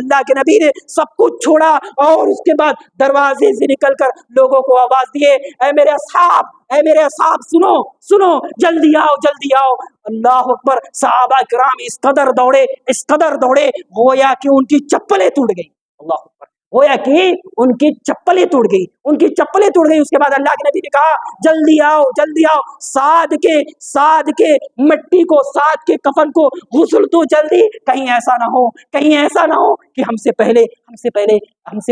اللہ کے نبی نے سب کچھ چھوڑا اور اس کے بعد دروازے سے نکل کر لوگوں کو آواز دیے، اے میرے اصحاب سنو سنو، جلدی آؤ جلدی آؤ۔ اللہ اکبر، صحابہ کرام اس قدر دوڑے گویا کہ ان کی چپلیں ٹوٹ گئی۔ اللہ اکبر، گویا کہ ان کی چپلیں ٹوٹ گئی، اس کے بعد اللہ کے نبی نے کہا جلدی آؤ جلدی آؤ، سعد کے مٹی کو، سعد کے کفن کو غسل دو جلدی، کہیں ایسا نہ ہو کہ ہم سے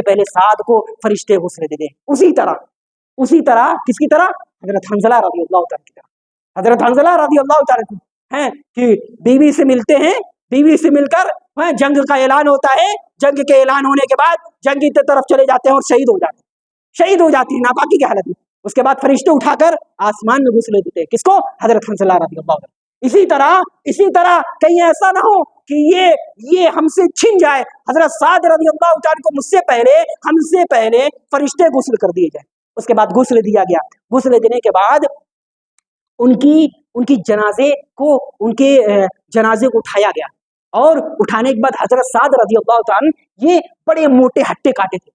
پہلے سعد کو فرشتے غسل دے دیں۔ اسی طرح کس کی طرح؟ حضرت حنظلہ رضی اللہ تعالیٰ کی طرح، حضرت حنظلہ رضی اللہ تعالیٰ ہیں کہ بیوی سے ملتے ہیں، بیوی سے مل کر جنگ کا اعلان ہوتا ہے، جنگ کے اعلان ہونے کے بعد جنگ کی طرف چلے جاتے ہیں اور شہید ہو جاتی ہیں ناپاکی کی حالت میں۔ اس کے بعد فرشتے اٹھا کر آسمان میں غسل دیتے ہیں، کس کو؟ حضرت حنظلہ رضی اللہ عنہ۔ اسی طرح کہیں ایسا نہ ہو کہ یہ ہم سے چھن جائے، حضرت سعد رضی اللہ عنہ کو ہم سے پہلے فرشتے غسل کر دیے جائیں۔ اس کے بعد غسل دیا گیا، غسل دینے کے بعد ان کے جنازے کو اٹھایا گیا، اور اٹھانے کے بعد حضرت سعد رضی اللہ عنہ یہ بڑے موٹے ہٹے کاٹے تھے،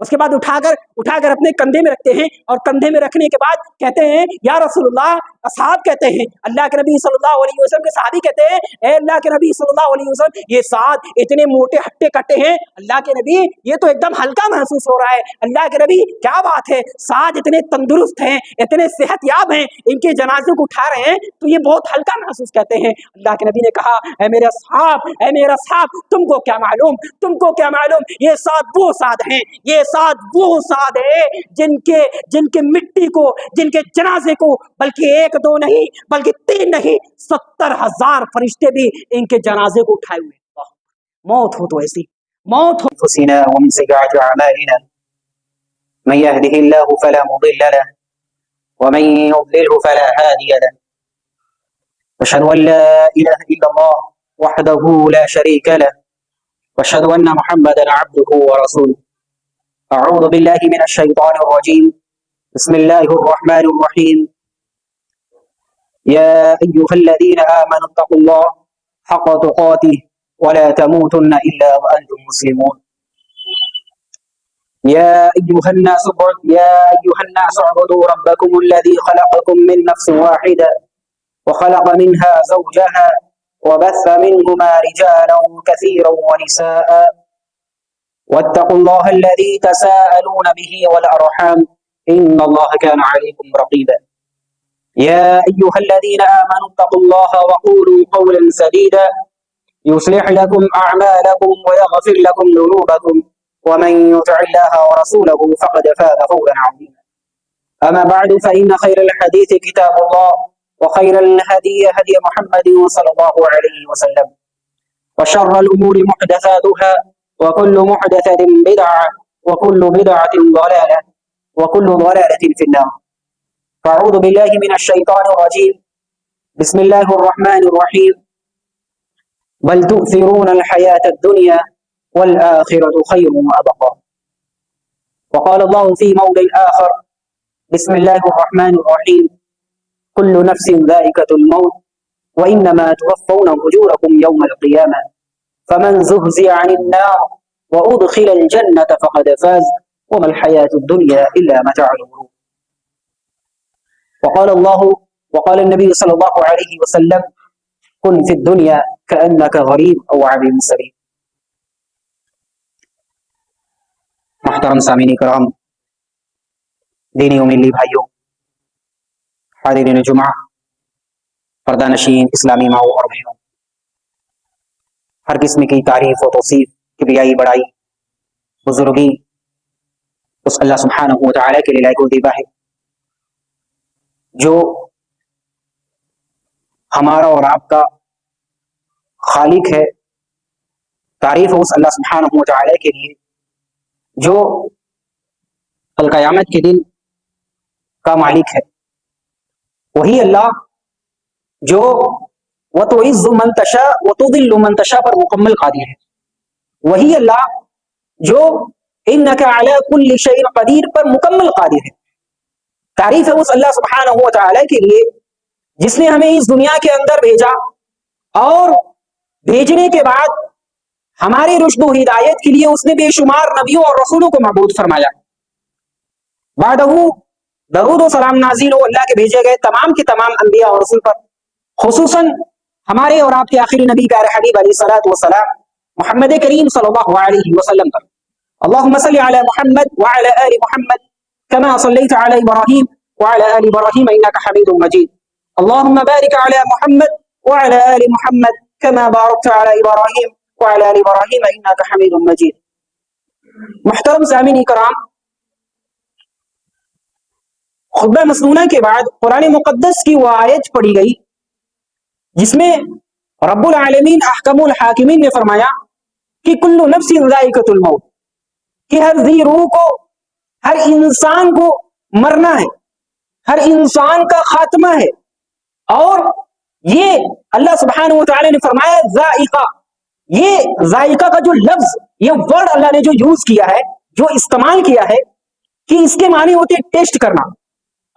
اس کے بعد اٹھا کر اپنے کندھے میں رکھتے ہیں، اور کندھے میں رکھنے کے بعد کہتے ہیں یا رسول اللہ، اصحاب کہتے ہیں، اللہ کے نبی صلی اللہ علیہ وسلم کے صحابی کہتے ہیں، اے اللہ کے نبی صلی اللہ علیہ وسلم، یہ سعد اتنے موٹے ہٹے کٹے ہیں، اللہ کے نبی یہ تو ایک دم ہلکا محسوس ہو رہا ہے، اللہ کے نبی کیا بات ہے، سعد اتنے تندرست ہیں، اتنے صحت یاب ہیں، ان کے جنازے کو اٹھا رہے ہیں تو یہ بہت ہلکا محسوس کہتے ہیں۔ اللہ کے نبی نے کہا اے میرے اصحاب، تم کو کیا معلوم، یہ سعد وہ سعد ہیں، ہے جن کے مٹی کو، جن کے جنازے کو بلکہ 1 2 نہیں بلکہ 3 نہیں 70,000 فرشتے بھی ان کے جنازے کو اٹھائے ہوئے۔ موت ہو تو ایسی موت ہو۔ ومن سيئات أعمالنا من يهده الله فلا مضل له ومن يضلله فلا هادي له، أشهد أن لا إله إلا الله وحده لا شريك له، وأشهد أن محمدا عبده ورسوله۔ أعوذ بالله من الشيطان الرجيم، بسم الله الرحمن الرحيم، يا أيها الذين آمنوا اتقوا الله حق تقاته ولا تموتن إلا وأنتم مسلمون، يا أيها الناس اعبدوا ربكم الذي خلقكم من نفس واحدة وخلق منها زوجها وبث منهما رجالا كثيرا ونساء، واتقوا الله الذي تساءلون به والأرحام إن الله كان عليكم رقيبا، يا أيها الذين آمنوا اتقوا الله وقولوا قولا سديدا يصلح لكم أعمالكم ويغفر لكم ذنوبكم، ومن يطع الله ورسوله فقد فاز فوزا عظيما، أما بعد فإن خير الحديث كتاب الله، وخير الهدي هدي محمد صلى الله عليه وسلم، وشر الأمور محدثاتها، وكل محدثة بدعة، وكل بدعة ضلالة، وكل ضلالة في النار۔ فأعوذ بالله من الشيطان الرجيم، بسم الله الرحمن الرحيم، بل تؤثرون الحياة الدنيا والآخرة خير وأبقى، وقال الله في موضع آخر، بسم الله الرحمن الرحيم، كل نفس ذائقة الموت وإنما توفون أجوركم يوم القيامة، فمن زهزح عن النار وأدخل الجنة فقد فاز وما الحياة الدنيا إلا متاع الغرور۔ وقال النبي صلى الله عليه وسلم، كن في الدنيا كأنك غريب أو عابر سبيل۔ محترم سامعین کرام، دینی و ملی بھائیوں، حاضرین جمعہ، پردہ نشین اسلامی ماؤں اور بہنوں، ہر قسم کی تعریف و توصیف، کبریائی، بڑائی، بزرگی اس اللہ سبحانہ و تعالیٰ کے لیے لائق و دیبا ہے جو ہمارا اور آپ کا خالق ہے۔ تعریف اس اللہ سبحانہ و تعالیٰ کے لیے جو کل قیامت کے دن کا مالک ہے، وہی اللہ جو وَتُعِزُّ مَن تَشَاءُ وَتُذِلُّ مَن تَشَاء پر مکمل قادر ہے، وہی اللہ جو إِنَّكَ عَلَى كُلِّ شَيْءٍ قدیر پر مکمل قادر ہے۔ تعریف ہے اس اللہ سبحانہ و تعالیٰ کے لیے جس نے ہمیں اس دنیا کے اندر بھیجا، اور بھیجنے کے بعد ہماری رشد و ہدایت کے لیے اس نے بے شمار نبیوں اور رسولوں کو معبود فرمایا. بعدہ درود و سلام نازل ہو اللہ کے بھیجے گئے تمام کے تمام انبیاء اور رسول پر، خصوصاً ہمارے اور آپ کے آخری نبی پیارے حبیب علیہ الصلوۃ والسلام محمد کریم صلی اللہ علیہ وسلم پر. اللهم صل على محمد وعلى آل محمد كما صليت على إبراهيم وعلى آل إبراهيم إنك حميد مجيد. اللهم بارك على محمد وعلى آل محمد كما باركت على إبراهيم وعلى آل إبراهيم إنك حميد مجيد. محترم سامعین کرام، خطبہ مسنونہ کے بعد قرآن مقدس کی وہ آیت پڑھی گئی جس میں رب العالمین احکم الحاکمین نے فرمایا کہ کل نفس ذائقۃ الموت، کہ ہر ذی روح کو، ہر انسان کو مرنا ہے، ہر انسان کا خاتمہ ہے. اور یہ اللہ سبحانہ و تعالی نے فرمایا ذائقہ، یہ ذائقہ کا جو لفظ، یہ ورڈ اللہ نے جو یوز کیا ہے، جو استعمال کیا ہے، کہ اس کے معنی ہوتے ٹیسٹ کرنا.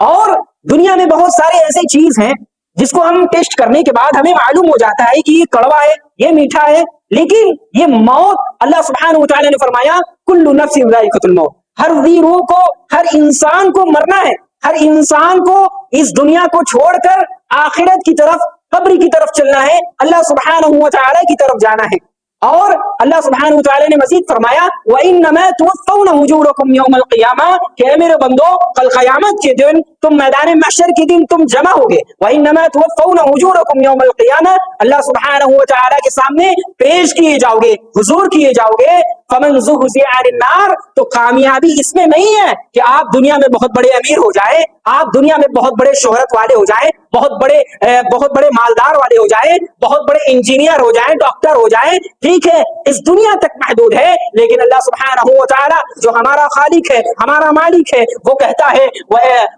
اور دنیا میں بہت سارے ایسے چیز ہیں جس کو ہم ٹیسٹ کرنے کے بعد ہمیں معلوم ہو جاتا ہے کہ یہ کڑوا ہے، یہ میٹھا ہے، لیکن یہ موت اللہ سبحانہ و تعالی نے فرمایا کل نفس ذائقۃ الموت، ہر ذی روح کو، ہر انسان کو مرنا ہے، ہر انسان کو اس دنیا کو چھوڑ کر آخرت کی طرف، قبر کی طرف چلنا ہے، اللہ سبحانہ و تعالی کی طرف جانا ہے. اور اللہ سبحانہ و تعالی نے مزید فرمایا وَإِنَّمَا تُوَفَّوْنَ أُجُورَكُمْ يَوْمَ الْقِيَامَةِ، کہ اے میرے بندو کل قیامت کے دن تم میدان محشر کے دن تم جمع ہوگے. وَإِنَّمَا تُوَفَّوْنَ أُجُورَكُمْ يَوْمَ الْقِيَامَةِ، اللہ سبحانہ و تعالی کے سامنے پیش کیے جاؤ گے، حضور کیے جاؤ گے. فَمَنْ زُحْزِحَ عَنِ النَّارِ، تو کامیابی اس میں نہیں ہے کہ آپ دنیا میں بہت بڑے امیر ہو جائیں، آپ دنیا میں بہت بڑے شہرت والے ہو جائیں، بہت بڑے مالدار والے ہو جائیں، بہت بڑے انجینئر ہو جائیں، ڈاکٹر ہو جائیں. ٹھیک ہے، اس دنیا تک محدود ہے، لیکن اللہ سبحانہ و تعالی جو ہمارا خالق ہے، ہمارا مالک ہے، وہ کہتا ہے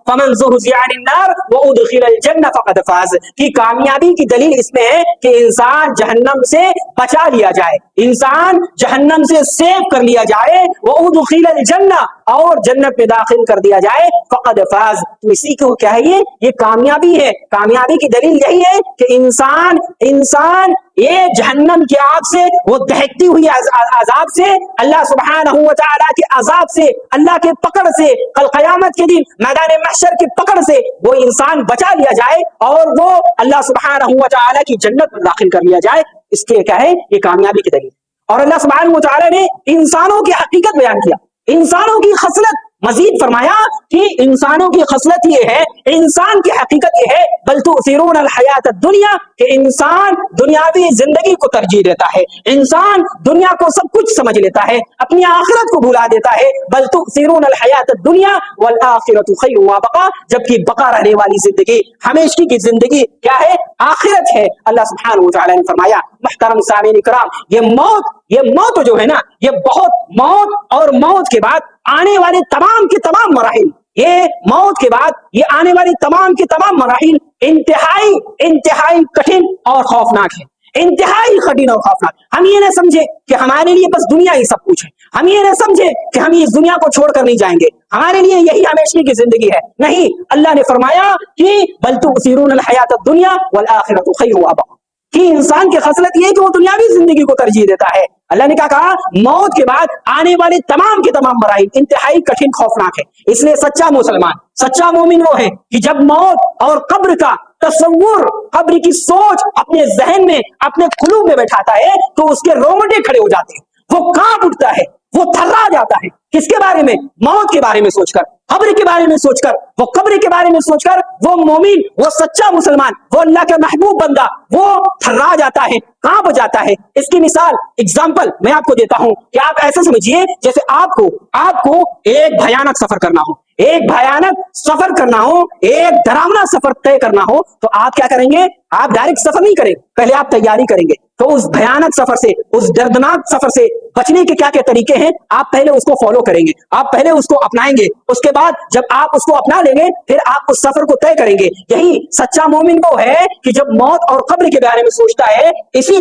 فَمَنْ زُحْزِحَ عَنِ النَّارِ وَأُدْخِلَ الْجَنَّةَ فَقَدْ فَازَ، کہ کامیابی کی دلیل اس میں ہے کہ انسان جہنم سے بچا لیا جائے، انسان جہنم سے سیو کر لیا جائے، وَأُدْخِلَ الْجَنَّةَ، اور جنت میں داخل کر دیا جائے، فَقَدْ فَازَ، تو اسی کو کیا ہے، یہ کامیابی ہے. کامیابی کی دلیل یہی ہے کہ انسان یہ جہنم کی آگ سے، وہ دہکتی ہوئی عذاب سے، اللہ سبحانہ و تعالی کے عذاب سے، اللہ کے پکڑ سے، کل قیامت کے دن میدان محشر کی پکڑ سے وہ انسان بچا لیا جائے اور وہ اللہ سبحانہ و تعالی کی جنت میں داخل کر لیا جائے. اس کے کیا ہے، یہ کامیابی کی دلیل. اور اللہ سبحانہ و تعالی نے انسانوں کی حقیقت بیان کیا، انسانوں کی خصلت مزید فرمایا کہ انسانوں کی خصلت یہ ہے، انسان کی حقیقت یہ ہے بل تؤثرون الحیات الدنیا، کہ انسان دنیاوی زندگی کو ترجیح دیتا ہے، انسان دنیا کو سب کچھ سمجھ لیتا ہے، اپنی آخرت کو بھلا دیتا ہے. بل تؤثرون الحیات الدنیا والآخرۃ خیر وابقا، جبکہ بقا رہنے والی زندگی، ہمیشگی کی زندگی کیا ہے، آخرت ہے. اللہ سبحانہ و تعالی نے فرمایا. محترم سامعین کرام، یہ موت جو ہے نا، یہ بہت موت اور موت کے بعد آنے والے تمام کے تمام مراحل، یہ موت کے بعد یہ آنے والی تمام کے تمام مراحل انتہائی کٹھن اور خوفناک ہے، انتہائی کٹھن اور خوفناک. ہم یہ نہ سمجھے کہ ہمارے لیے بس دنیا ہی سب کچھ ہے، ہم یہ نہ سمجھے کہ ہم اس دنیا کو چھوڑ کر نہیں جائیں گے، ہمارے لیے یہی ہمیشہ کی زندگی ہے. نہیں، اللہ نے فرمایا کہ بل تؤثرون الحیات الدنیا والآخرۃ خیر وابقا، کہ انسان کی خصلت یہ ہے کہ وہ دنیاوی زندگی کو ترجیح دیتا ہے. اللہ نے کیا کہا، موت کے بعد آنے والے تمام کے تمام مراحل انتہائی کٹھن خوفناک ہے. اس لیے سچا مسلمان، سچا مومن وہ ہے کہ جب موت اور قبر کا تصور، قبر کی سوچ اپنے ذہن میں، اپنے قلوب میں بیٹھاتا ہے تو اس کے رونگٹے کھڑے ہو جاتے ہیں، وہ کانپ اٹھتا ہے، وہ تھرا جاتا ہے. کس کے بارے میں؟ موت کے بارے میں سوچ کر، قبر کے بارے میں سوچ کر، وہ قبر کے بارے میں سوچ کر وہ مومن، وہ سچا مسلمان، وہ اللہ کا محبوب بندہ، وہ تھرا جاتا ہے، کانپ جاتا ہے. اس کی مثال، اگزامپل میں آپ کو دیتا ہوں کہ آپ ایسے سمجھیے جیسے آپ کو ایک بھیانک سفر کرنا ہو، ایک ڈراونا سفر طے کرنا ہو، تو آپ کیا کریں گے؟ آپ ڈائریکٹ سفر نہیں کریں، پہلے آپ تیاری کریں گے. تو اس بھیانک سفر سے، اس دردناک سفر سے بچنے کے کیا طریقے ہیں، آپ پہلے اس کو فالو کریں گے، آپ پہلے اس کو اپنائیں گے. اس کے بعد جب آپ اس کو اپنا لیں گے، پھر آپ اس سفر کو طے کریں گے. یہی سچا مومن وہ ہے کہ جب موت اور قبر کے بارے میں سوچتا ہے، اسی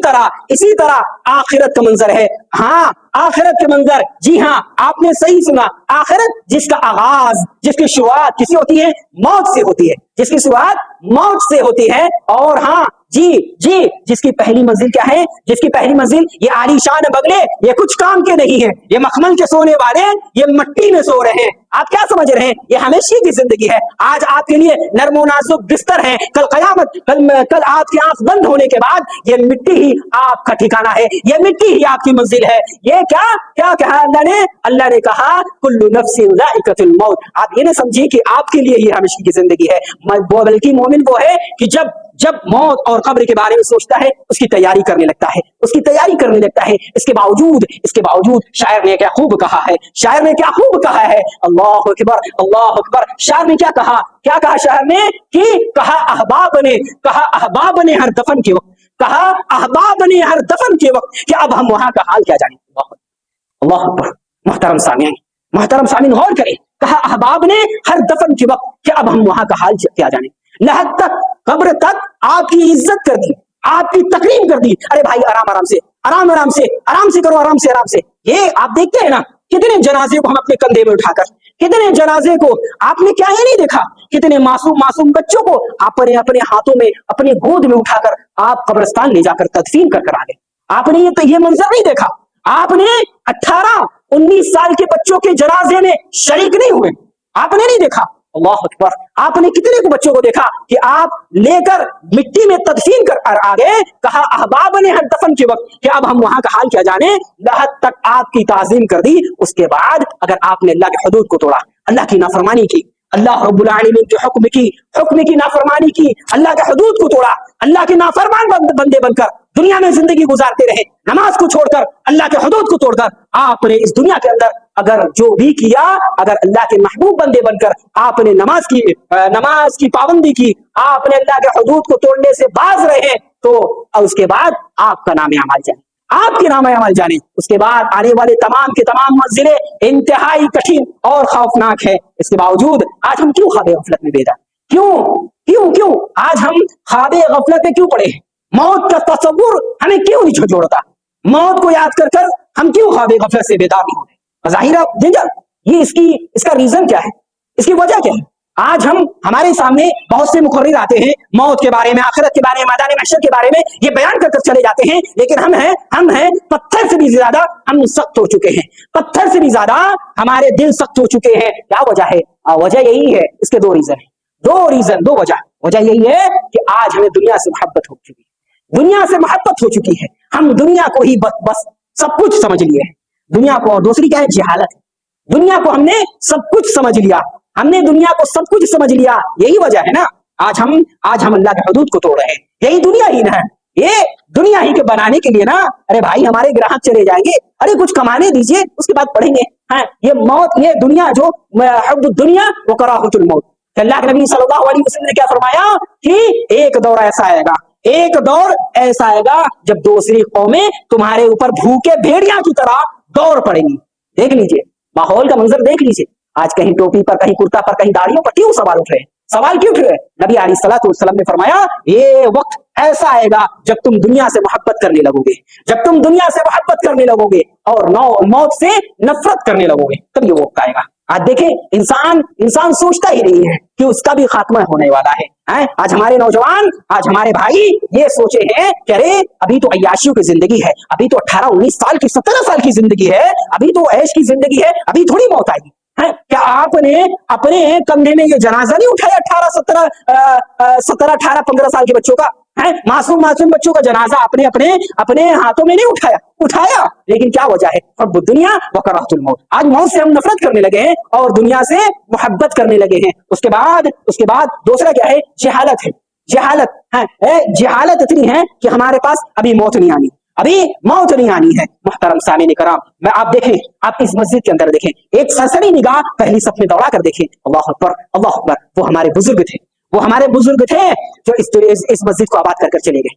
طرح آخرت کا منظر ہے. ہاں، آخرت کے منظر، جی ہاں، آپ نے صحیح سنا. آخرت جس کا آغاز، جس کی شروعات کسی ہوتی ہے، موت سے ہوتی ہے، جس کی شروعات موت سے ہوتی ہے. اور ہاں، جی جی, जिसकी पहली मंजिल क्या है, जिसकी पहली मंजिल ये आलीशान बंगले, ये कुछ काम के नहीं है, ये मखमल के सोने वाले, ये मिट्टी में सो रहे हैं. आप क्या समझ रहे हैं, ये हमेशा की जिंदगी है. आज आपके लिए नर्मो नाजुक बिस्तर है, कल कयामत, कल आपकी आंख बंद होने के बाद ये मिट्टी ही आपका ठिकाना है, ये मिट्टी ही आपकी मंजिल है. ये क्या क्या कहा अल्लाह ने कहा कुल्लु नफ्सिन ज़ाइक़तुल मौत. आप ये ना समझिए कि आपके लिए ही हमेशा की जिंदगी है, बल्कि मोमिन वो है कि जब मौत और कब्र के बारे में सोचता है उसकी तैयारी करने लगता है, उसकी तैयारी करने लगता है. इसके बावजूद शायर ने क्या खूब कहा है, शायर ने क्या खूब कहा है, अल्लाह अकबर अल्लाह अकबर. शायर ने क्या कहा शायर ने कि कहा अहबाब ने हर दफन के वक्त, कहा अहबाब ने हर दफन के वक्त कि अब हम वहां का हाल क्या जाने. अल्लाह अकबर. मोहतरम सामीन गौर करें, कहा अहबाब ने हर दफन के वक्त कि अब हम वहां का हाल क्या जाने. लहद तक, कब्र तक आपकी इज्जत कर दी, आपकी तकरीम कर दी. अरे भाई आराम से करो, आराम से. ये आप देखते हैं ना कितने जनाजे को हम अपने कंधे में उठाकर, कितने जनाजे को आपने क्या ही नहीं देखा, कितने मासूम बच्चों को आपने अपने हाथों में, अपनी गोद में उठाकर आप कब्रिस्तान ले जाकर तदफीन कर आ गए. आपने ये मंजर नहीं देखा. आपने 18-19 साल के बच्चों के जनाजे में शरीक नहीं हुए, आपने नहीं देखा. अल्लाह अकबर. आपने कितने को बच्चों को देखा कि आप लेकर मिट्टी में तदफीन कर आ गए. कहा अहबाब ने हर दफन के वक्त कि अब हम वहां का हाल क्या जाने. लहद तक आपकी ताजीम कर दी. उसके बाद अगर आपने अल्लाह के हदूद को तोड़ा, अल्लाह की नाफरमानी की, अल्लाह रब्बुल आलमीन के हुक्म की नाफरमानी की, अल्लाह के हदूद को तोड़ा, अल्लाह के नाफरमान बंदे बनकर दुनिया में जिंदगी गुजारते रहे, नमाज को छोड़कर, अल्लाह के हदूद को तोड़कर, आपने इस दुनिया के अंदर अगर जो भी किया, अगर अल्लाह के महबूब बंदे बनकर आपने नमाज की पाबंदी की, आपने अल्लाह के हदूद को तोड़ने से बाज रहे, तो उसके बाद आपका नाम अमल जाने, आपके नाम अमल जाने. उसके बाद आने वाले तमाम के तमाम मंजिलें इंतहाई कठिन और खौफनाक है. इसके बावजूद आज हम क्यों ख्वाबे गफलत में बेदार, क्यों आज हम ख्वाबे गफलत में क्यों पड़े हैं. मौत का तसव्वुर हमें क्यों नहीं छोड़ता, मौत को याद कर हम क्यों ख्वाबे गफलत से बेदार नहीं होते. जाहिर ये इसका रीजन क्या है, इसकी वजह क्या है. आज हमारे सामने बहुत से मुकर्रिर आते हैं, मौत के बारे में, आखिरत के बारे में, मैदान महशर के बारे में ये बयान कर चले जाते हैं, लेकिन हम हैं पत्थर से भी ज्यादा हम सख्त हो चुके हैं, पत्थर से भी ज्यादा हमारे दिल सख्त हो चुके हैं. क्या वजह है? वजह यही है, इसके दो वजह यही है कि आज हमें दुनिया से मोहब्बत हो चुकी है, हम दुनिया को ही बस सब कुछ समझ लिए हैं, दुनिया को. और दूसरी क्या है? जहालत. दुनिया को हमने सब कुछ समझ लिया, हमने दुनिया को सब कुछ समझ लिया. यही वजह है ना आज हम अल्लाह के हदूद को तोड़ रहे हैं. यही दुनिया ही ना है, ये दुनिया ही के बनाने के लिए ना, अरे भाई हमारे ग्राहक चले जाएंगे, अरे कुछ कमाने दीजिए उसके बाद पढ़ेंगे. ये मौत, ये दुनिया जो दुनिया वो कराहतुल मौत. अल्लाह के नबी सल्लल्लाहु अलैहि वसल्लम ने क्या फरमाया कि एक दौर ऐसा आएगा जब दूसरी कौमें तुम्हारे ऊपर भूखे भेड़िया की तरह दौड़ पड़ेंगी. देख लीजिए माहौल का मंजर, देख लीजिए. आज कहीं टोपी पर, कहीं कुर्ता पर, कहीं दाढ़ियों पर क्यों सवाल उठ रहे हैं? सवाल क्यों उठ रहे हैं? नबी अलैहिस्सलातु वस्सलाम ने फरमाया ये वक्त ऐसा आएगा जब तुम दुनिया से मोहब्बत करने लगोगे, और मौत से नफरत करने लगोगे, तब ये वक्त आएगा. आज देखें इंसान सोचता ही नहीं है कि उसका भी खात्मा होने वाला है. आज हमारे नौजवान, आज हमारे भाई ये सोचे हैं कि अरे अभी तो अय्याशियों की जिंदगी है, अभी तो 18-19 साल की, 17 साल की जिंदगी है, अभी तो ऐश की जिंदगी है, अभी थोड़ी मौत आएगी. क्या आपने अपने कंधे में ये जनाजा नहीं उठाया 18 साल के बच्चों का? मासूम बच्चों का जनाजा आपने अपने हाथों में नहीं उठाया. लेकिन क्या वजह है? अब दुनिया वकराहतुल मौत. आज मौत से हम नफरत करने लगे हैं और दुनिया से मोहब्बत करने लगे हैं. उसके बाद दूसरा क्या है? जहालत इतनी है कि हमारे पास अभी मौत नहीं आनी है. मुहतरम सामीन कराम, मैं आप देखें, आप इस मस्जिद के अंदर देखें, एक सरसरी निगाह पहली सफ में दौड़ा कर देखें. अल्लाह अकबर. वो हमारे बुजुर्ग थे जो इस मस्जिद को आबाद कर चले गए.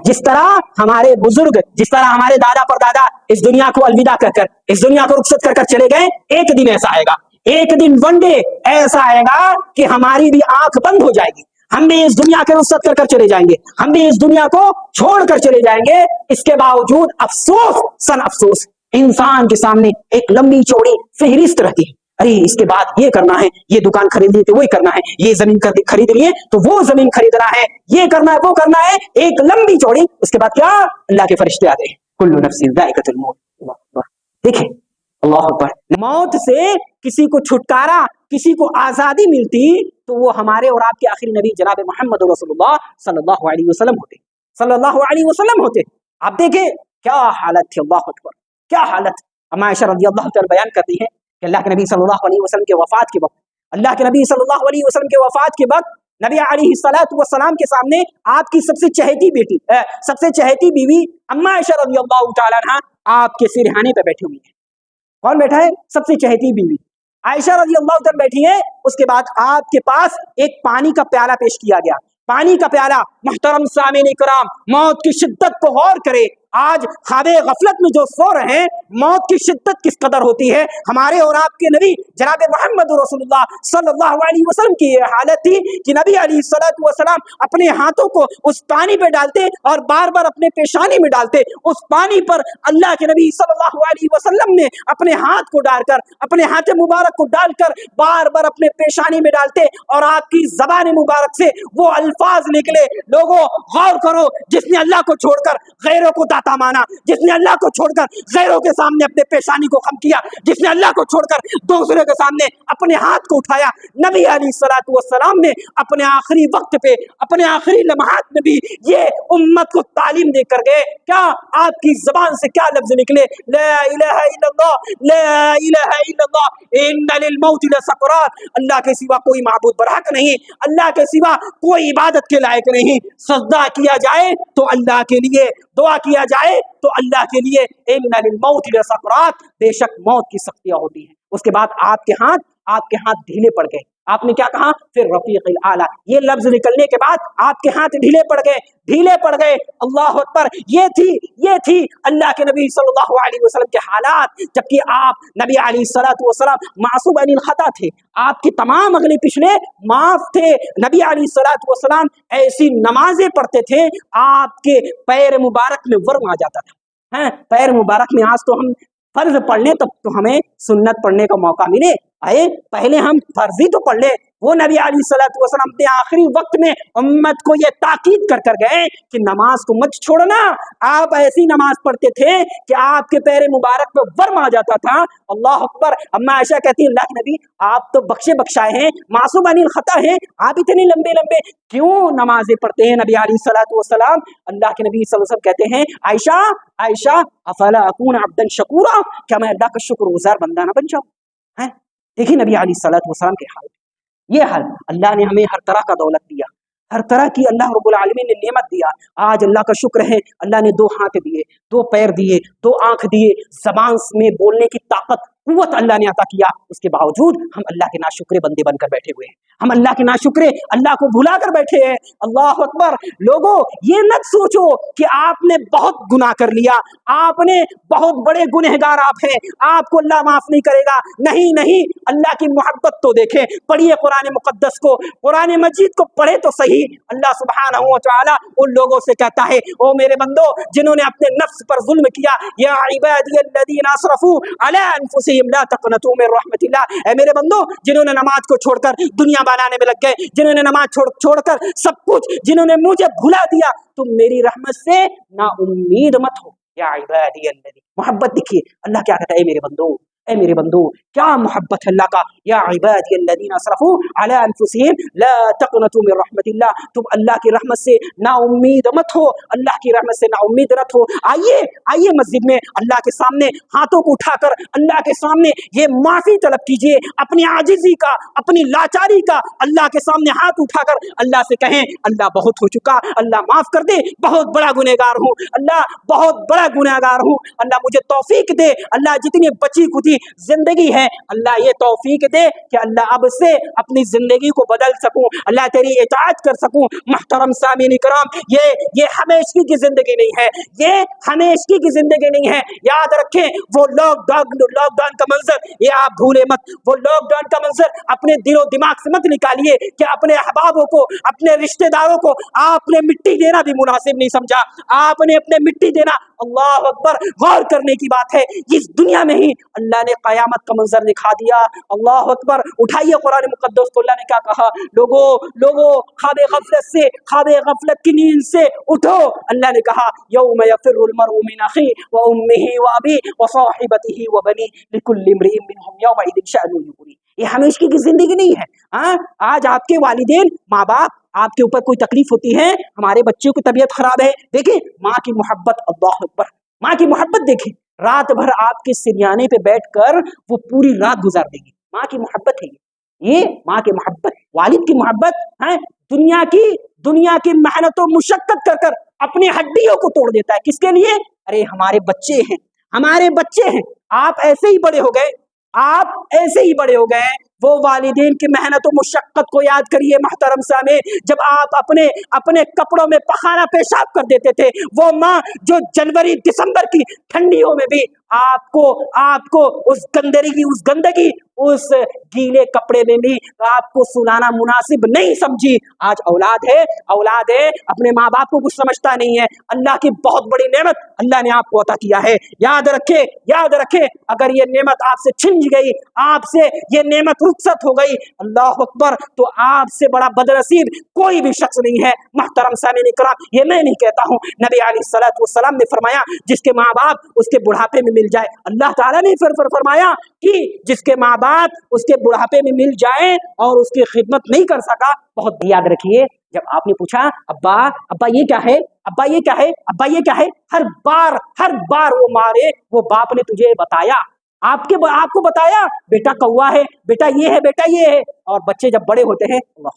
जिस तरह हमारे दादा परदादा इस दुनिया को अलविदा कर, इस दुनिया को रुखसत कर चले गए, एक दिन ऐसा आएगा, एक दिन वन डे ऐसा आएगा कि हमारी भी आंख बंद हो जाएगी, हम भी इस दुनिया के रुखसत कर चले जाएंगे, हम भी इस दुनिया को छोड़कर चले जाएंगे. इसके बावजूद अफसोस इंसान के सामने एक लंबी चौड़ी फहरिस्त रहती है. अरे इसके बाद ये करना है, ये दुकान खरीद ली तो वही करना है, ये जमीन खरीद लिए तो वो जमीन खरीदना है, ये करना है वो करना है, एक लंबी चौड़ी। उसके बाद क्या, अल्लाह के फरिश्ते आते हैं, कुल्लु नफ्सिन ज़ाइक़तुल मौत। अल्लाह अकबर। देखें, अल्लाह अकबर। मौत से किसी को छुटकारा, किसी को आजादी मिलती तो वो हमारे और आपके आखिरी नबी जनाब मोहम्मद रसूलुल्लाह सल्लल्लाहु अलैहि वसल्लम होते, सल्लल्लाहु अलैहि वसल्लम होते। आप देखें क्या हालत थी, अल्लाह अकबर, क्या हालत। अम्मा आयशा रज़ियल्लाहु तआला बयान करती हैं कि अल्लाह के नबी सल्लल्लाहु अलैहि वसल्लम के वफात के वक्त, अल्लाह के नबी सल्लल्लाहु अलैहि वसल्लम के वफात के वक्त नबी अलैहिस्सलातु वस्सलाम के सामने आपकी सबसे चहेती बेटी, सबसे चहेती बीवी अम्मा आयशा रज़ियल्लाहु तआला अन्हा आपके सिरहाने पे बैठी हुई है। कौन बैठा है? सबसे चहेती बीवी आयशा रज़ियल्लाहु तआला बैठी है। उसके बाद आपके पास एक पानी का प्याला पेश किया गया, पानी का प्याला। मुहतरम सामीन इकराम, मौत की शिद्दत को गौर करे। आज ख्वाबे गफलत में जो सो रहे हैं, मौत की शिद्दत किस कदर होती है। हमारे और आपके नबी जनाब मोहम्मद रसूलुल्लाह सल्लल्लाहु अलैहि वसल्लम की ये हालत थी कि नबी अलैहिस्सलातु वस्सलाम अपने हाथों को उस पानी पे डालते और बार बार अपने पेशानी में डालते। उस पानी पर अल्लाह के नबी सल्लल्लाहु अलैहि वसल्लम ने अपने हाथ को डालकर, अपने हाथ मुबारक को डालकर बार बार अपने पेशानी में डालते और आपकी ज़बान मुबारक से वो अल्फाज निकले। लोगों गौर करो, जिसने अल्लाह को छोड़कर गैरों को दाता माना, जिसने अल्लाह को छोड़कर गैरों के सामने अपने पेशानी को खम किया, जिसने अल्लाह को छोड़कर दूसरे के सामने अपने हाथ को उठाया, नबी अलैहिस्सलातु वस्सलाम ने अपने आखिरी वक्त पे, अपने आखिरी लम्हात में भी ये उम्मत को तालीम देकर गए। क्या आपकी जबान से क्या लफ्ज निकले? ला इलाहा इल्लल्लाह, ला इलाहा इल्लल्लाह, इन्ना लिल मौति लसकरात। अल्लाह के सिवा कोई माबूद बरहक नहीं, अल्लाह के सिवा कोई इबादत के लायक नहीं। सजदा किया जाए तो अल्लाह के लिए, दुआ किया जाए तो अल्लाह के लिए। इन्ना लिल मौति लसकरात, बेशक मौत की सख्तियां होती हैं। उसके बाद आपके हाथ ढीले पड़ गए। आपने क्या कहा? फिर रफीक़िल आला, ये लफ्ज निकलने के बाद आपके हाथ ढीले पड़ गए, ढीले पड़ गए। अल्लाह अकबर। ये थी अल्लाह के नबी सल्लल्लाहु अलैहि वसल्लम के हालात, जबकि आप नबी अलैहिस्सलातु वस्सलाम मासूम अनिल खता थे, आपके तमाम अगले पिछले माफ थे। नबी अलैहिस्सलातु वस्सलाम ऐसी नमाजें पढ़ते थे, आपके पैर मुबारक में वर्म आ जाता था। हैं, पैर मुबारक में आज तो हम फर्ज पढ़ लें तब तो हमें सुन्नत पढ़ने का मौका मिले। आए पहले हम फर्जी तो पढ़ ले। वो नबी अलैहिस्सलातु वस्सलाम अपने आखिरी वक्त में उम्मत को ये ताकीद कर गए कि नमाज को मत छोड़ना। आप ऐसी नमाज पढ़ते थे कि आपके पैर मुबारक पे वर्म आ जाता था। अल्लाह अकबर। अम्मा आयशा कहती है, अल्लाह के नबी आप तो बख्शे बख्शाए हैं, मासूम अनिल खता हैं, आप इतने लंबे लंबे क्यों नमाजें पढ़ते हैं? नबी अलैहिस्सलातु वस्सलाम, अल्लाह के नबी सल्लल्लाहु अलैहि वसल्लम कहते हैं, आयशा अफला अकून अब्दन शकूरा, क्या मैं अल्लाह का शुक्रगुजार बंदा ना बन जाऊं? हैं, देखिए नबी अलैहिस्सलातु वस्सलाम के हाल, ये हाल। अल्लाह ने हमें हर तरह का दौलत दिया, हर तरह की अल्लाह रब्बुल आलमीन ने नेमत दिया। आज अल्लाह का शुक्र है, अल्लाह ने 2 हाथ दिए, 2 पैर दिए, 2 आंख दिए, जबान में बोलने की ताकत, कुव्वत अल्लाह ने अता किया। उसके बावजूद हम अल्लाह के नाशुक्रे बंदे बनकर बैठे हुए हैं। हम अल्लाह के नाशुक्रे, अल्लाह को भुला कर बैठे हैं। अल्लाह अकबर। लोगों ये मत सोचो कि आपने बहुत गुनाह कर लिया, आपने बहुत बड़े गुनहगार आप हैं, आपको अल्लाह माफ नहीं करेगा। नहीं नहीं, अल्लाह की मोहब्बत तो देखें। पढ़िए कुरान मुकद्दस को, कुरान मजीद को पढ़े तो सही। अल्लाह सुब्हानहू व तआला उन लोगों से कहता है, ओ मेरे बंदो जिन्होंने अपने नफ्स पर जुल्म किया, या इबादियल्लज़ीना असरफू अला अनफुसिहिम ला तक़नतू मिन रहमतिल्लाह, ऐ मेरे बंदो जिन्होंने नमाज को छोड़कर दुनिया बनाने में लग गए, जिन्होंने नमाज छोड़कर सब कुछ, जिन्होंने मुझे भुला दिया, तुम मेरी रहमत से ना उम्मीद मत हो। या इबादियल्लज़ी, मोहब्बत दिखिए। अल्लाह क्या कहता है? ऐ मेरे बंदो, क्या मोहब्बत है अल्लाह का। या इबादियल्लज़ीना असरफू अला अनफुसिहिम ला तक़नतू मिन रहमतिल्लाह, तुम अल्लाह की रहमत से ना उम्मीद मत हो, अल्लाह की रहमत से ना उम्मीद मत हो। आइए मस्जिद में अल्लाह के सामने हाथों को उठाकर अल्लाह के सामने ये माफी तलब कीजिए, अपनी आजिजी का, अपनी लाचारी का अल्लाह के सामने हाथ उठाकर अल्लाह से कहें, अल्लाह बहुत हो चुका, अल्लाह माफ कर दे, बहुत बड़ा गुनहगार हूँ, अल्लाह बहुत बड़ा गुनहगार हूँ, अल्लाह मुझे तौफीक दे। अल्लाह जितनी बची खुदी जिंदगी है, अल्लाह ये तौफीक दे दे कि अल्लाह अब से अपनी जिंदगी को बदल सकूं, अल्लाह तेरी इताअत कर सकूं। मुहतरम सामीन इकराम, ये हमेशगी की जिंदगी नहीं है, ये हमेशगी की जिंदगी नहीं है। याद रखें वो लॉकडाउन का मंजर, ये आप भूले मत, वो लॉकडाउन का मंजर अपने दिलो दिमाग से मत निकालिए कि अपने अहबाबों को, अपने रिश्तेदारों को आपने मिट्टी देना भी मुनासिब नहीं समझा, आपने अपने मिट्टी देना, अल्लाह अकबर, गौर करने की बात है। इस दुनिया में ही अल्लाह ने कयामत का मंजर दिखा दिया। अल्लाह अकबर, उठाइए कुरान मुकद्दस को, अल्लाह ने क्या कहा, लोगों ख्वाब गफलत से, ख्वाब गफलत की नींद से उठो। अल्लाह ने कहा यौम यफिरुल मरउ मिन अखी व उम्मिही व अबी व साहिबतिही व बनी लिकुल्लि इम्रिइन मिनहुम यौमइदिन शअनुन युगनी। ये हमेशा की जिंदगी नहीं है। आज आपके वालिदैन, माँ बाप, आपके ऊपर कोई तकलीफ होती है, हमारे बच्चों की तबीयत खराब है, देखिए माँ की मोहब्बत, अल्लाह अकबर, माँ की मोहब्बत देखिए, रात भर आपके सिरयाने पे बैठकर वो पूरी रात गुजार देगी। माँ की मोहब्बत है ये माँ की मोहब्बत, वालिद की मोहब्बत है। दुनिया की मेहनत और मुशक्कत कर कर अपनी हड्डियों को तोड़ देता है, किसके लिए? अरे हमारे बच्चे हैं, हमारे बच्चे हैं। आप ऐसे ही बड़े हो गए, आप ऐसे ही बड़े हो गए। वो वालिदैन की मेहनत और मुशक्कत को याद करिए मोहतरम सामे, जब आप अपने कपड़ों में पखाना पेशाब कर देते थे, वो माँ जो जनवरी दिसंबर की ठंडियों में भी आपको उस गंदगी उस गीले कपड़े में भी आपको सुलाना मुनासिब नहीं समझी। आज औलाद है, अपने माँ बाप को कुछ समझता नहीं है। अल्लाह की बहुत बड़ी नेमत अल्लाह ने आपको अता किया है। याद रखे, अगर ये नेमत आपसे छिन गई, आपसे ये नेमत रुखसत हो गई, अल्लाह अकबर, तो आपसे बड़ा बदनसीब कोई भी शख्स नहीं है। मुहतरम सामीन इकराम, ये मैं नहीं कहता हूँ, नबी अलैहिस्सलातु वस्सलाम ने फरमाया जिसके माँ बाप उसके बुढ़ापे में मिल जाए, अल्लाह ताला ने फरमाया कि जिसके माँ बाप उसके बुढ़ापे में मिल जाए और उसकी खिदमत नहीं कर सका। बहुत याद रखिए, जब आपने पूछा अब्बा ये क्या है, अब्बा ये क्या है, अब्बा ये क्या है, हर बार वो बाप ने तुझे बताया, आपको बताया, बेटा कौवा है, बेटा ये है, बेटा ये है। और बच्चे जब बड़े होते हैं, अल्लाह,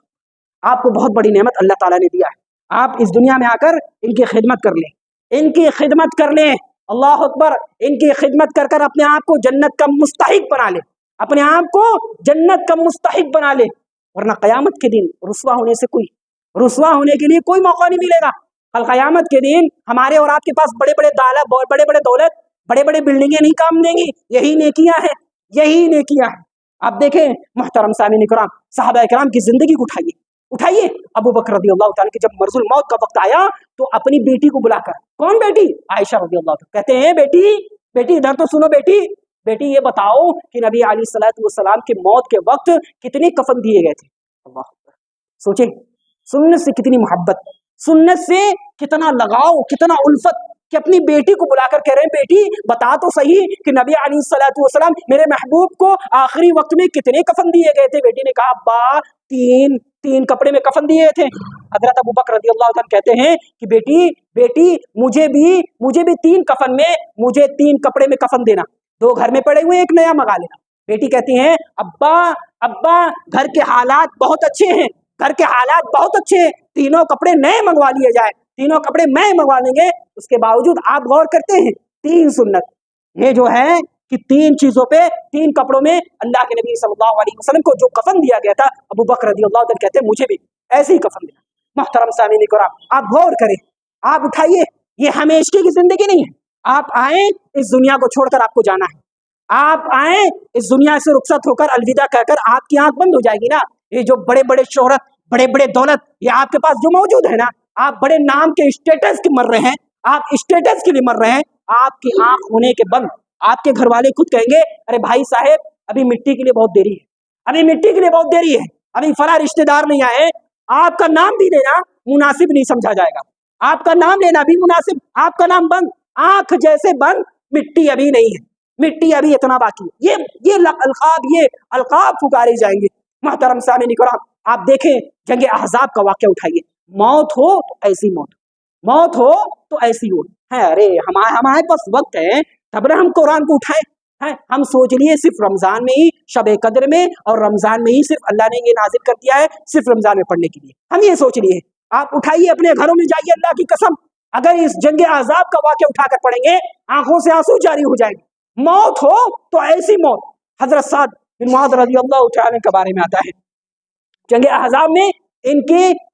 आपको बहुत बड़ी नेमत अल्लाह ताला ने दिया है, आप इस दुनिया में आकर इनकी खिदमत कर लें, इनकी खिदमत कर लें, अल्लाह अकबर, इनकी खिदमत कर कर अपने आप को जन्नत का मुस्तहिक बना ले, अपने आप को जन्नत का मुस्तहिक बना ले, वरना कयामत के दिन रुसवा होने के लिए कोई मौका नहीं मिलेगा। कल कयामत के दिन हमारे और आपके पास बड़े बड़े दौलत, बड़े बड़े बिल्डिंगें नहीं काम देंगी, यही नेकियां हैं। आप देखें मुहतरम सामीन इकराम, सहाबा इकराम की जिंदगी को उठाइए। अबू बकर रज़ियल्लाहु ताला के जब मरजुल मौत का वक्त आया तो अपनी बेटी को बुलाकर, कौन बेटी? आयशा रज़ियल्लाहु ताला, कहते हैं बेटी इधर तो सुनो, बेटी ये बताओ कि नबी अलैहिस्सलातु वस्सलाम की मौत के वक्त कितने कफन दिए गए थे? अल्लाह, सोचे सुन्नत से कितनी मोहब्बत, सुन्नत से कितना लगाव, कितना उल्फत, कि अपनी बेटी को बुलाकर कह रहे हैं बेटी बता तो सही कि नबी अलैहिस्सलातु वस्सलाम मेरे महबूब को आखिरी वक्त में कितने कफन दिए गए थे? बेटी ने कहा अब्बा तीन कपड़े में कफन दिए थे। हजरत अबू बकर रज़ियल्लाहु अन्हु कहते हैं कि बेटी मुझे भी 3 कफन में, मुझे 3 कपड़े में कफन देना, 2 घर में पड़े हुए, 1 नया मंगा लेना। बेटी कहती हैं अब्बा घर के हालात बहुत अच्छे हैं, तीनों कपड़े नए मंगवा लिए जाए, तीनों कपड़े मैं मंगवा लेंगे। उसके बावजूद आप गौर करते हैं 3 सुन्नत, ये जो है कि 3 चीजों पे, 3 कपड़ों में अल्लाह के नबी सल्लल्लाहु अलैहि वसल्लम को जो कफन दिया गया था, अबू बकर रज़ियल्लाहु अन्हु कहते हैं मुझे भी ऐसे ही कफन देना। मुहतरम सामीन इकराम, आप गौर करें, आप उठाइए, ये हमेशा की जिंदगी नहीं है। आप आए इस दुनिया को छोड़कर आपको जाना है, आप आए इस दुनिया से रुखसत होकर अलविदा कहकर आपकी आंख बंद हो जाएगी ना। ये जो बड़े बड़े शोहरत, बड़े बड़े दौलत ये आपके पास जो मौजूद है ना, आप बड़े नाम के स्टेटस के मर रहे हैं, आप स्टेटस के लिए मर रहे हैं। आपकी आंख होने के बंद, आपके घर वाले खुद कहेंगे अरे भाई साहब अभी मिट्टी के लिए बहुत देरी है, अभी फला रिश्तेदार नहीं आए, आपका नाम भी लेना मुनासिब नहीं समझा जाएगा, आपका नाम लेना भी मुनासिब, आपका नाम बंद, आंख जैसे बंद, मिट्टी अभी नहीं है, मिट्टी अभी इतना बाकी है। ये अलकाब पुकारे जाएंगे। मोहतरम सामीन इकराम, आप देखें जंग अहज़ाब का वाक़या उठाइए, मौत हो तो ऐसी हो है। अरे हमारे पास वक्त है तब ना हम कुरान को उठाएं हैं। हम सोच लिए सिर्फ रमजान में ही, शब कद्र में और रमजान में ही सिर्फ अल्लाह ने ये नाजिल कर दिया है सिर्फ रमजान में पढ़ने के लिए, हम ये सोच लिए। आप उठाइए, अपने घरों में जाइए, अल्लाह की कसम अगर इस जंग अहज़ाब का वाक़या उठाकर पढ़ेंगे आंखों से आंसू जारी हो जाएंगे। मौत हो तो ऐसी मौत, हजरत साद बिन मुआद रज़ी अल्लाह तआला के बारे में आता है, जंग अहज़ाब में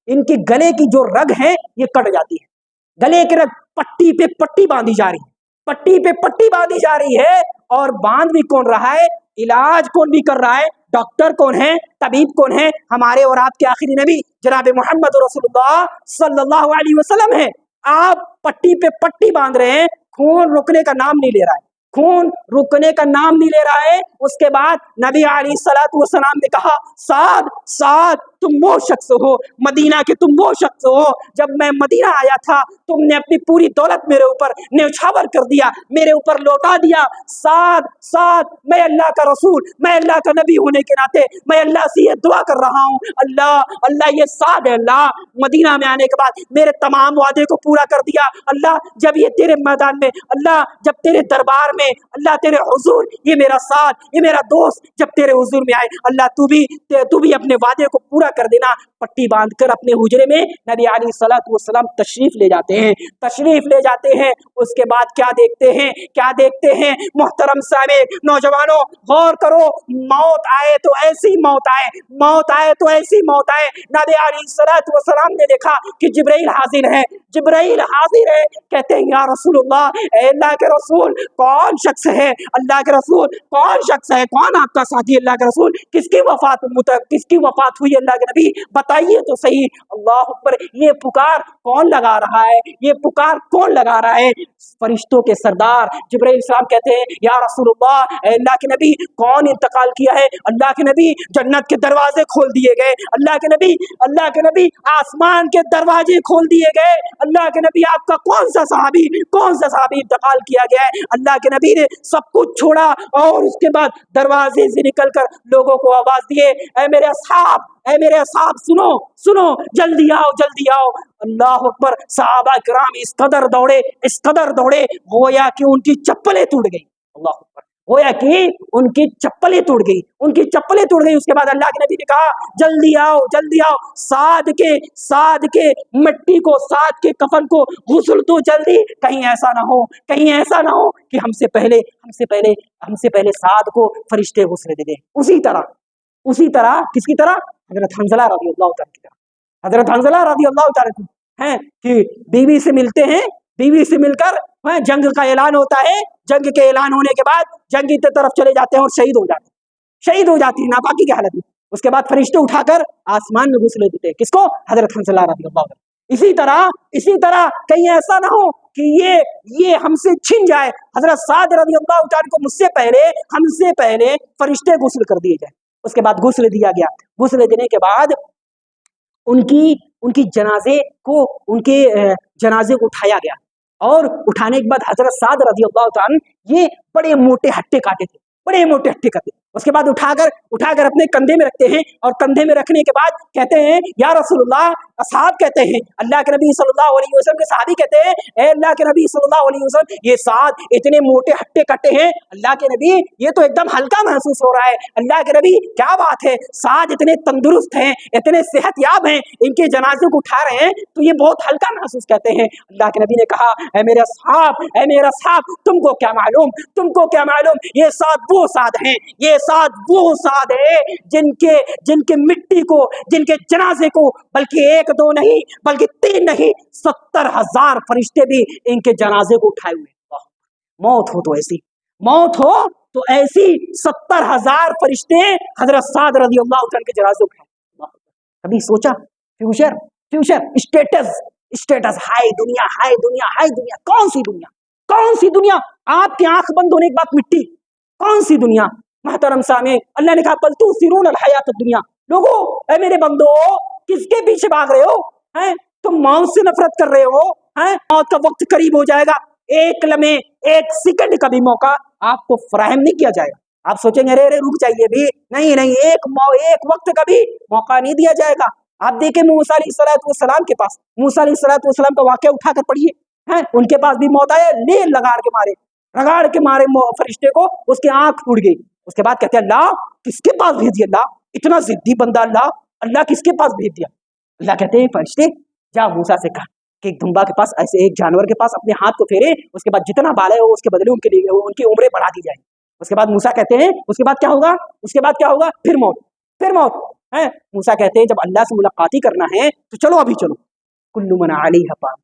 इनके गले की जो रग है ये कट जाती है, गले के रग पट्टी पे पट्टी बांधी जा रही है, पट्टी पे पट्टी बांधी जा रही है। और बांध भी कौन रहा है, इलाज कौन भी कर रहा है, डॉक्टर कौन है, तबीब कौन है, हमारे और आपके आखिरी नबी जनाब मोहम्मद रसूलुल्लाह सल्लल्लाहु अलैहि वसल्लम है। आप पट्टी पे पट्टी बांध रहे हैं, खून रुकने का नाम नहीं ले रहा है, खून रुकने का नाम नहीं ले रहा है। उसके बाद नबी अलैहिस्सलातु वस्सलाम ने कहा, साद साद तुम वो शख्स हो, मदीना के तुम वो शख्स हो, जब मैं मदीना आया था तुमने अपनी पूरी दौलत मेरे ऊपर न्यौछावर कर दिया, मेरे ऊपर लौटा दिया। साद साद मैं अल्लाह का रसूल, मैं अल्लाह का नबी होने के नाते मैं अल्लाह से ये दुआ कर रहा हूँ, अल्लाह अल्लाह ये साद है, अल्लाह मदीना में आने के बाद मेरे तमाम वादे को पूरा कर दिया। अल्लाह जब ये तेरे मैदान में, अल्लाह जब तेरे दरबार में, अल्लाह तेरे हुजूर, ये मेरा साथ, ये मेरा दोस्त जब तेरे हुजूर में आए, अल्लाह तू भी अपने वादे को पूरा कर देना। पट्टी बांधकर अपने हुजरे में नबी अलैहिस्सलातु वस्सलाम तशरीफ ले जाते हैं, तशरीफ ले जाते हैं। उसके बाद क्या देखते हैं, क्या देखते हैं मोहतरम सामिन, नौजवानों गौर करो, मौत आए तो ऐसी मौत आए, मौत आए तो ऐसी मौत आए। नबी अलैहिस्सलातु वस्सलाम ने देखा कि जिब्राइल हाजिर है, जिब्राइल हाजिर है, कहते हैं या रसूलुल्लाह, ए अल्लाह के रसूल कौन शख्स है, अल्लाह के रसूल कौन शख्स है, कौन आपका साथी, अल्लाह के रसूल किसकी वफात हुई, अल्लाह के नबी बताइए तो सही। अल्लाह अकबर, ये पुकार कौन लगा रहा है, ये पुकार कौन लगा रहा है, फरिश्तों के सरदार जिब्राइल सलाम कहते हैं या रसूलुल्लाह, ए अल्लाह के नबी कौन इंतकाल किया है, अल्लाह के नबी जन्नत के दरवाजे खोल दिए गए, अल्लाह के नबी आसमान के दरवाजे खोल दिए गए, अल्लाह के नबी आपका कौन सा सहाबी इंतकाल किया गया है। अल्लाह के नबी ने सब कुछ छोड़ा और उसके बाद दरवाजे से निकलकर लोगों को आवाज दिए, ऐ मेरे असहाब सुनो सुनो, जल्दी आओ जल्दी आओ। अल्लाह अकबर, सहाबा किराम इस कदर दौड़े गोया कि उनकी चप्पलें टूट गई। अल्लाह अकबर, गोया कि उनकी चप्पलें टूट गई। उसके बाद अल्लाह के नबी ने कहा जल्दी आओ, साद के मिट्टी को, साद के कफन को गुस्ल दो जल्दी, कहीं ऐसा ना हो कि हमसे पहले साद को फरिश्ते गुस्ल दे दें। उसी तरह किसकी तरह, हजरत हंज़ला रज़ी अल्लाह तआला की तरह, हजरत हंज़ला रज़ी अल्लाह तआला हैं कि बीवी से मिलते हैं, बीवी से मिलकर जंग का ऐलान होता है, जंग के ऐलान होने के बाद जंगी की तरफ चले जाते हैं और शहीद हो जाती है नापाकी की हालत में। उसके बाद फरिश्ते उठाकर आसमान में घुस लेते हैं, किसको, हजरत हंज़ला रज़ी अल्लाह तआला। इसी तरह कहीं ऐसा ना हो कि ये हमसे छिन जाए, हजरत साद रज़ी अल्लाह तआला को हमसे पहले फरिश्ते गुस्ल कर दिए जाए। उसके बाद गुस्ल दिया गया, गुस्ल देने के बाद उनके जनाजे को उठाया गया और उठाने के बाद हजरत साद रज़ी अल्लाह तआला ये बड़े मोटे हट्टे काटे। उसके बाद उठाकर अपने कंधे में रखते हैं और कंधे में रखने के बाद कहते हैं या रसूलुल्लाह, असहाब कहते हैं, अल्लाह के नबी सल्लल्लाहु अलैहि वसल्लम के सहाबी कहते हैं, ए अल्लाह के नबी सल्लल्लाहु अलैहि वसल्लम, ये साद इतने मोटे हट्टे कट्टे हैं, अल्लाह के नबी ये तो एकदम हल्का महसूस हो रहा है, अल्लाह के नबी क्या बात है, साद इतने तंदुरुस्त हैं, इतने सेहतयाब हैं, इनके जनाजे को उठा रहे हैं तो ये बहुत हल्का महसूस कहते हैं। अल्लाह के नबी ने कहा, ए मेरा साहब तुमको क्या मालूम, ये साद वो साद हैं, ये साद वो साद है जिनके मिट्टी को, जिनके जनाजे को बल्कि 1 2 नहीं बल्कि 3 नहीं 70,000 फरिश्ते भी इनके जनाजे को उठाए हुए। मौत हो तो ऐसी 70,000 फरिश्ते हजरत साद रज़ी अल्लाह तआला के जनाजे उठाए। कभी सोचा फ्यूचर स्टेटस, हाय दुनिया, कौन सी दुनिया, आपकी आंख बंद होने के बाद मिट्टी, कौन सी दुनिया। महतरम सामे, अल्लाह ने कहा बल तुसिरून अल हयात दुनिया, लोगों ऐ मेरे बंदो किसके पीछे भाग रहे हो, हैं तुम मौत से नफरत कर रहे हो, हैं मौत का वक्त करीब हो जाएगा, एक लम्हे 1 सेकंड का भी मौका आपको फराहम नहीं किया जाएगा। आप सोचेंगे अरे रुक जाइए भी, नहीं एक वक्त का भी मौका नहीं दिया जाएगा। आप देखें मूसा अलैहिस्सलाम के पास, मूसा अलैहिस्सलाम का वाक़या उठाकर पढ़िए, हैं उनके पास भी मौत आया, ले रगाड़ के मारे फरिश्ते को, उसकी आंख फूट गई। उसके बाद कहते हैं अल्लाह किसके पास भेज दिया, अल्लाह इतना जिद्दी बंदा, अल्लाह किसके पास भेज दिया। अल्लाह कहते हैं फरिश्ते जा मूसा से कहा कि एक दुम्बा के पास, ऐसे एक जानवर के पास अपने हाथ को फेरे, उसके बाद जितना बाल है उसके बदले उनकी उम्रें बढ़ा दी जाए। اس کے بعد موسیٰ کہتے ہیں اس کے بعد کیا ہوگا؟ اس کے بعد کیا ہوگا؟ پھر موت، پھر موت ہے۔ موسیٰ کہتے ہیں جب اللہ سے ملاقات ہی کرنا ہے تو چلو ابھی چلو، کل من علیہ فان،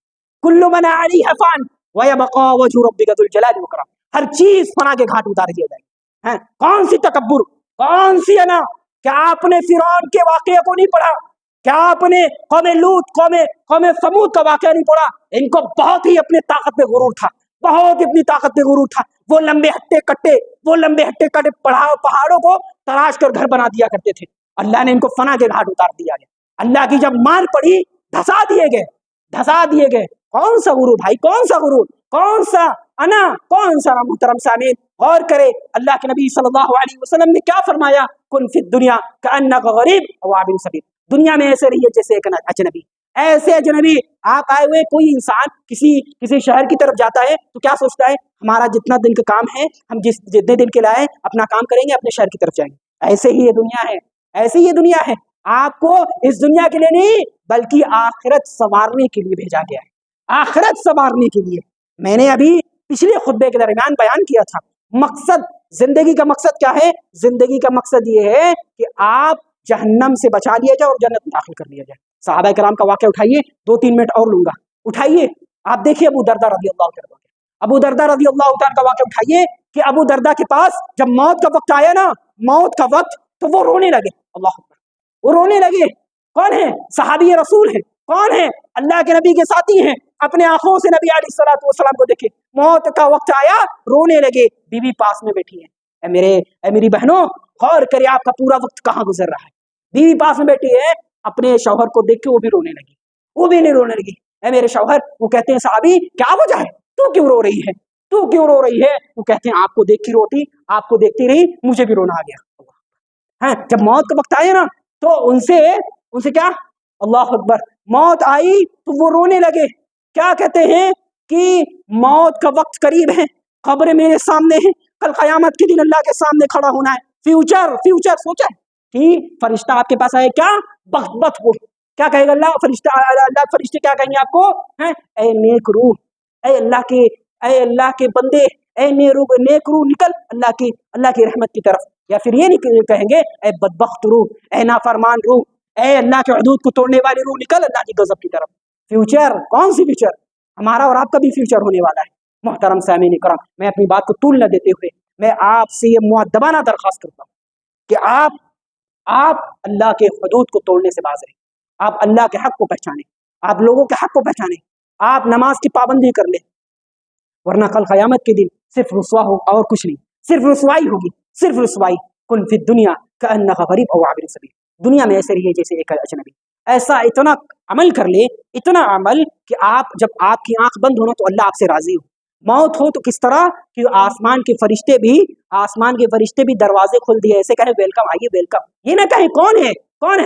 کل من علیہ فان ویبقى وجه ربک ذو الجلال والاکرام، ہر چیز فنا کے گھاٹ اتار دیا جائے گا۔ کون سی تکبر، کون سی انا؟ کیا آپ نے فرعون کے واقعے کو نہیں پڑھا؟ کیا آپ نے قوم لوط، قوم ثمود کا واقعہ نہیں پڑھا؟ ان کو بہت ہی اپنے طاقت پہ غرور تھا، بہت ہی اپنی طاقت پہ غرور تھا۔ وہ لمبے ہٹے کٹے پہاڑوں کو تراش کر گھر بنا دیا کرتے تھے۔ اللہ نے ان کو فنا کے گھاٹ اتار دیا گیا۔ اللہ کی جب مار پڑی دھسا دیے گئے۔ کون سا غرور بھائی، کون سا غرور، کون سا انا، کون سا؟ محترم سامعین غور کرے، اللہ کے نبی صلی اللہ علیہ وسلم نے کیا فرمایا؟ کن فی الدنیا کأنک غریب او عابر سبیل، دنیا میں ایسے رہیے جیسے ایک اجنبی، ایسے اجنبی۔ آپ آئے ہوئے، کوئی انسان کسی شہر کی طرف جاتا ہے تو کیا سوچتا ہے؟ ہمارا جتنا دن کا کام ہے، ہم جتنے دن کے لائے اپنا کام کریں گے، اپنے شہر کی طرف جائیں گے۔ ایسے ہی یہ دنیا ہے، ایسے ہی یہ دنیا ہے۔ آپ کو اس دنیا کے لیے نہیں بلکہ آخرت سنوارنے کے لیے بھیجا گیا ہے، آخرت سنوارنے کے لیے۔ میں نے ابھی پچھلے خطبے کے درمیان بیان کیا تھا، مقصد زندگی کا مقصد کیا ہے؟ زندگی کا مقصد یہ ہے کہ آپ جہنم سے بچا لیا جائے اور جنت میں داخل کر لیا جائے۔ صحابہ کرام کا واقعہ اٹھائیے، 2-3 منٹ اور لوں گا، اٹھائیے۔ آپ دیکھیے ابو درداء رضی اللہ عنہ، ابو درداء رضی اللہ عنہ کا واقعہ اٹھائیے کہ ابو درداء کے پاس جب موت کا وقت آیا نا، موت کا وقت، تو وہ رونے لگے۔ اللہ اکبر، وہ رونے لگے۔ کون ہے؟ صحابی رسول ہیں، کون ہے؟ اللہ کے نبی کے ساتھی ہیں، اپنے آنکھوں سے نبی علیہ الصلوۃ والسلام کو دیکھے۔ موت کا وقت آیا، رونے لگے۔ بیوی پاس میں بیٹھی ہے۔ اے میری بہنوں، غور کرے آپ کا پورا وقت کہاں گزر رہا ہے۔ بیوی پاس میں بیٹھی ہے، اپنے شوہر کو دیکھ کے وہ بھی رونے لگی، وہ بھی نہیں رونے لگی۔ اے میرے شوہر، وہ کہتے ہیں صحابی کیا وجہ ہے، تو کیوں رو رہی ہے، تو کیوں رو رہی ہے؟ وہ کہتے ہیں آپ کو دیکھ کے روتی، آپ کو دیکھتی رہی، مجھے بھی رونا آ گیا۔ جب موت کا وقت آیا نا تو ان سے کیا؟ اللہ اکبر، موت آئی تو وہ رونے لگے۔ کیا کہتے ہیں کہ موت کا وقت قریب ہے، قبر میرے سامنے ہے، کل قیامت کے دن اللہ کے سامنے کھڑا ہونا ہے۔ فیوچر سوچا ہے کہ فرشتہ آپ کے پاس آئے، کیا بخت ہو، کیا کہے گا اللہ فرشتے کیا کہیں گے آپ کو؟ اے نیک روح، اے اللہ کے بندے، اے نیک روح نکل اللہ کی رحمت کی طرف۔ یا پھر یہ نہیں کہیں گے اے بدبخت روح، اے نافرمان روح، اے اللہ کے حدود کو توڑنے والی روح نکل اللہ کی غضب کی طرف۔ فیوچر، کون سی فیوچر؟ ہمارا اور آپ کا بھی فیوچر ہونے والا ہے۔ محترم سامعین کرام، میں اپنی بات کو طول نہ دیتے ہوئے میں آپ سے یہ مؤدبانہ درخواست کرتا ہوں کہ آپ اللہ کے حدود کو توڑنے سے باز رہیں، آپ اللہ کے حق کو پہچانیں، آپ لوگوں کے حق کو پہچانیں، آپ نماز کی پابندی کر لیں، ورنہ کل قیامت کے دن صرف رسوا ہو اور کچھ نہیں، صرف رسوائی ہوگی، صرف رسوائی۔ کن فی الدنیا کأنک غریب او عابر سبیل، دنیا میں ایسے رہیے جیسے ایک اجنبی۔ ایسا اتنا عمل کر لے، اتنا عمل کہ جب آپ کی آنکھ بند ہونا تو اللہ آپ سے راضی ہو۔ موت ہو تو کس طرح کہ آسمان کے فرشتے بھی دروازے کھول دیے، ایسے کہیں ویلکم، آئیے ویلکم۔ یہ نہ کہیں کون ہے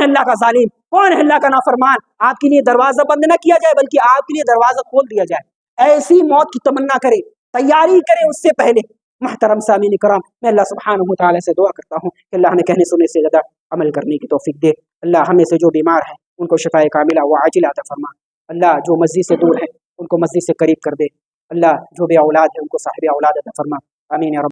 اللہ کا ظالم، کون ہے اللہ کا نافرمان، آپ کے لیے دروازہ بند نہ کیا جائے بلکہ آپ کے لیے دروازہ کھول دیا جائے۔ ایسی موت کی تمنا کرے، تیاری کرے اس سے پہلے۔ محترم سامعین کرام، میں اللہ سبحانہ و تعالیٰ سے دعا کرتا ہوں کہ اللہ ہمیں کہنے سننے سے زیادہ عمل کرنے کی توفیق دے۔ اللہ ہمیں سے جو بیمار ہیں ان کو شفاء کاملہ و عاجلہ عطا فرما۔ اللہ جو مسجد سے دور ہیں ان کو مسجد سے قریب کر دے۔ اللہ جو بے اولاد ہے ان کو صاحب اولاد عطا فرما۔ آمین یا رب۔